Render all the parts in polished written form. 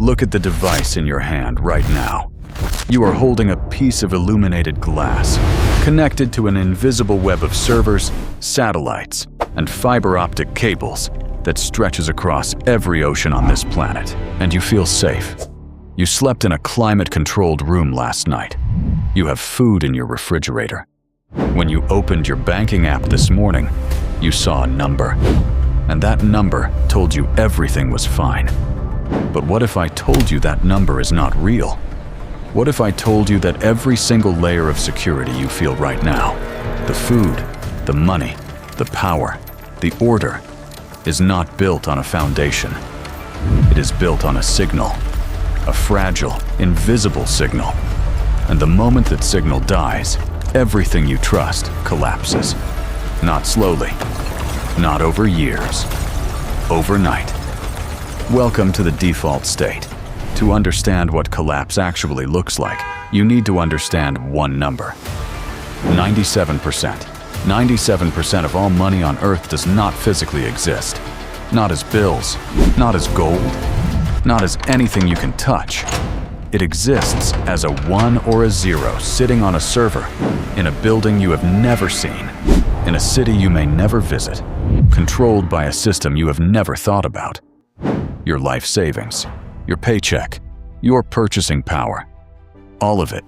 Look at the device in your hand right now. You are holding a piece of illuminated glass, connected to an invisible web of servers, satellites, and fiber optic cables that stretches across every ocean on this planet, and you feel safe. You slept in a climate-controlled room last night. You have food in your refrigerator. When you opened your banking app this morning, you saw a number, and that number told you everything was fine. But what if I told you that number is not real? What if I told you that every single layer of security you feel right now, the food, the money, the power, the order, is not built on a foundation. It is built on a signal, a fragile, invisible signal. And the moment that signal dies, everything you trust collapses. Not slowly, not over years, overnight. Welcome to the default state. To understand what collapse actually looks like, you need to understand one number. 97%. 97% of all money on Earth does not physically exist. Not as bills, not as gold, not as anything you can touch. It exists as a 1 or a 0 sitting on a server, in a building you have never seen, in a city you may never visit, controlled by a system you have never thought about. Your life savings, your paycheck, your purchasing power, all of it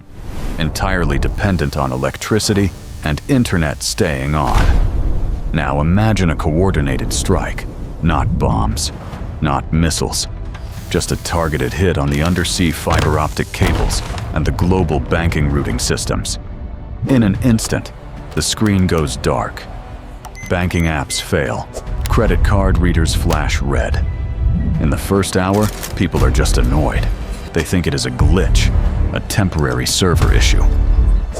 entirely dependent on electricity and internet staying on. Now imagine a coordinated strike, not bombs, not missiles, just a targeted hit on the undersea fiber optic cables and the global banking routing systems. In an instant, the screen goes dark. Banking apps fail. Credit card readers flash red. In the first hour, people are just annoyed. They think it is a glitch, a temporary server issue.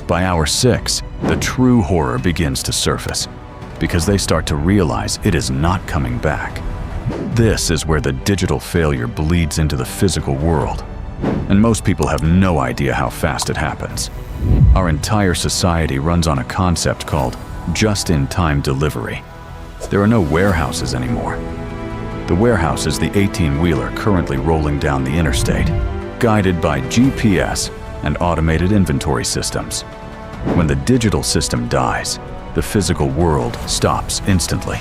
By hour 6, the true horror begins to surface, because they start to realize it is not coming back. This is where the digital failure bleeds into the physical world, and most people have no idea how fast it happens. Our entire society runs on a concept called just-in-time delivery. There are no warehouses anymore. The warehouse is the 18-wheeler currently rolling down the interstate, guided by GPS and automated inventory systems. When the digital system dies, the physical world stops instantly.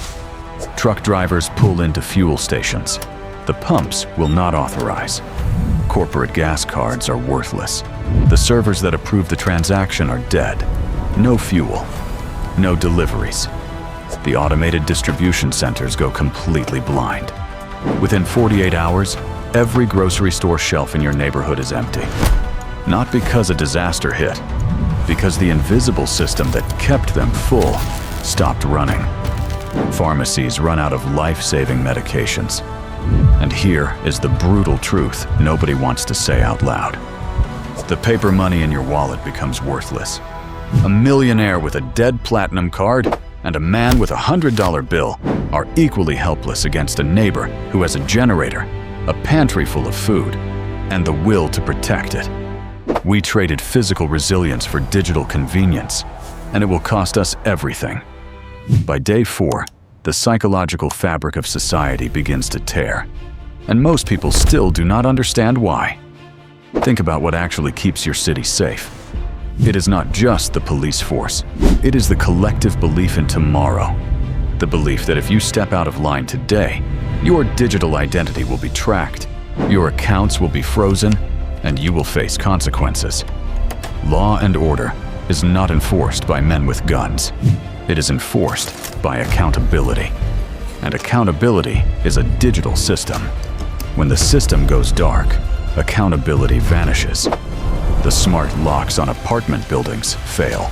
Truck drivers pull into fuel stations. The pumps will not authorize. Corporate gas cards are worthless. The servers that approve the transaction are dead. No fuel, no deliveries. The automated distribution centers go completely blind. Within 48 hours, every grocery store shelf in your neighborhood is empty. Not because a disaster hit, because the invisible system that kept them full stopped running. Pharmacies run out of life-saving medications. And here is the brutal truth nobody wants to say out loud. The paper money in your wallet becomes worthless. A millionaire with a dead platinum card and a man with $100 bill are equally helpless against a neighbor who has a generator, a pantry full of food, and the will to protect it. We traded physical resilience for digital convenience, and it will cost us everything. By day 4, the psychological fabric of society begins to tear, and most people still do not understand why. Think about what actually keeps your city safe. It is not just the police force. It is the collective belief in tomorrow. The belief that if you step out of line today, your digital identity will be tracked, your accounts will be frozen, and you will face consequences. Law and order is not enforced by men with guns. It is enforced by accountability. And accountability is a digital system. When the system goes dark, accountability vanishes. The smart locks on apartment buildings fail.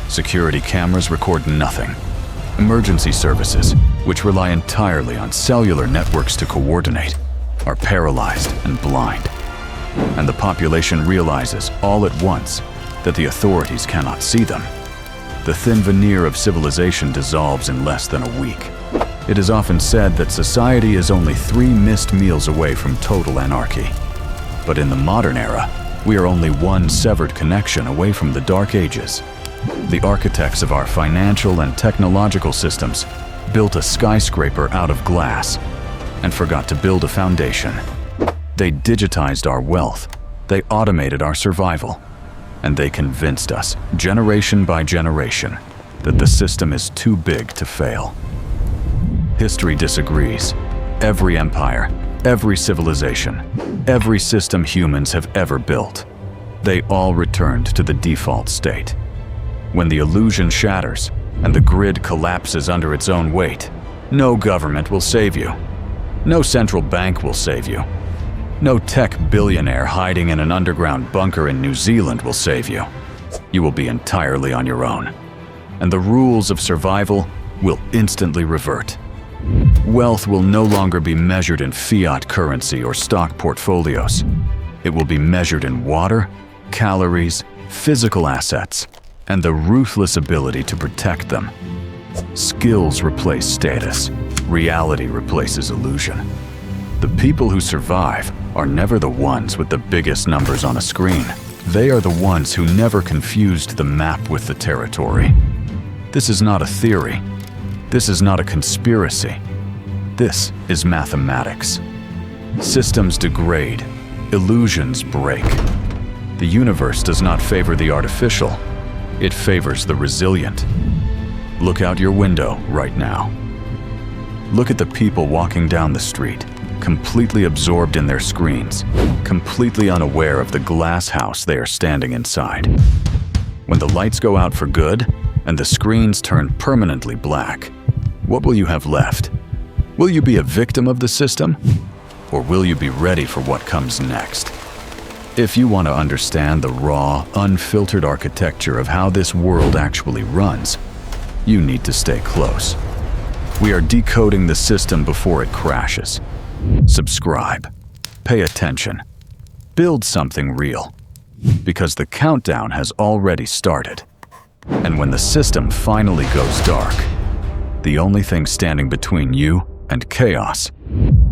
Security cameras record nothing. Emergency services, which rely entirely on cellular networks to coordinate, are paralyzed and blind. And the population realizes all at once that the authorities cannot see them. The thin veneer of civilization dissolves in less than a week. It is often said that society is only 3 missed meals away from total anarchy. But in the modern era, we are only 1 severed connection away from the Dark Ages. The architects of our financial and technological systems built a skyscraper out of glass and forgot to build a foundation. They digitized our wealth. They automated our survival. And they convinced us, generation by generation, that the system is too big to fail. History disagrees. Every empire, every civilization, every system humans have ever built, they all returned to the default state. When the illusion shatters and the grid collapses under its own weight, no government will save you. No central bank will save you. No tech billionaire hiding in an underground bunker in New Zealand will save you. You will be entirely on your own. And the rules of survival will instantly revert. Wealth will no longer be measured in fiat currency or stock portfolios. It will be measured in water, calories, physical assets, and the ruthless ability to protect them. Skills replace status. Reality replaces illusion. The people who survive are never the ones with the biggest numbers on a screen. They are the ones who never confused the map with the territory. This is not a theory. This is not a conspiracy. This is mathematics. Systems degrade. Illusions break. The universe does not favor the artificial. It favors the resilient. Look out your window right now. Look at the people walking down the street, completely absorbed in their screens, completely unaware of the glass house they are standing inside. When the lights go out for good and the screens turn permanently black, what will you have left? Will you be a victim of the system? Or will you be ready for what comes next? If you want to understand the raw, unfiltered architecture of how this world actually runs, you need to stay close. We are decoding the system before it crashes. Subscribe. Pay attention. Build something real. Because the countdown has already started. And when the system finally goes dark, the only thing standing between you and chaos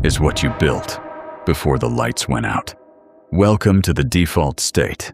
is what you built before the lights went out. Welcome to the default state.